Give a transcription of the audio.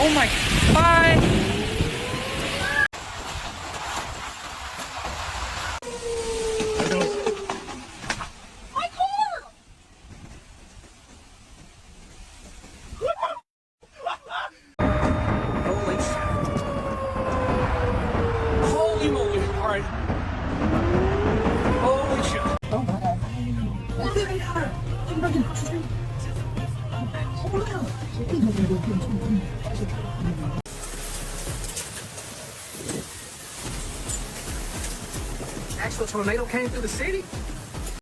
Oh my, bye. Holy moly, all right. Holy shit. Oh my God. Actual tornado came through the city?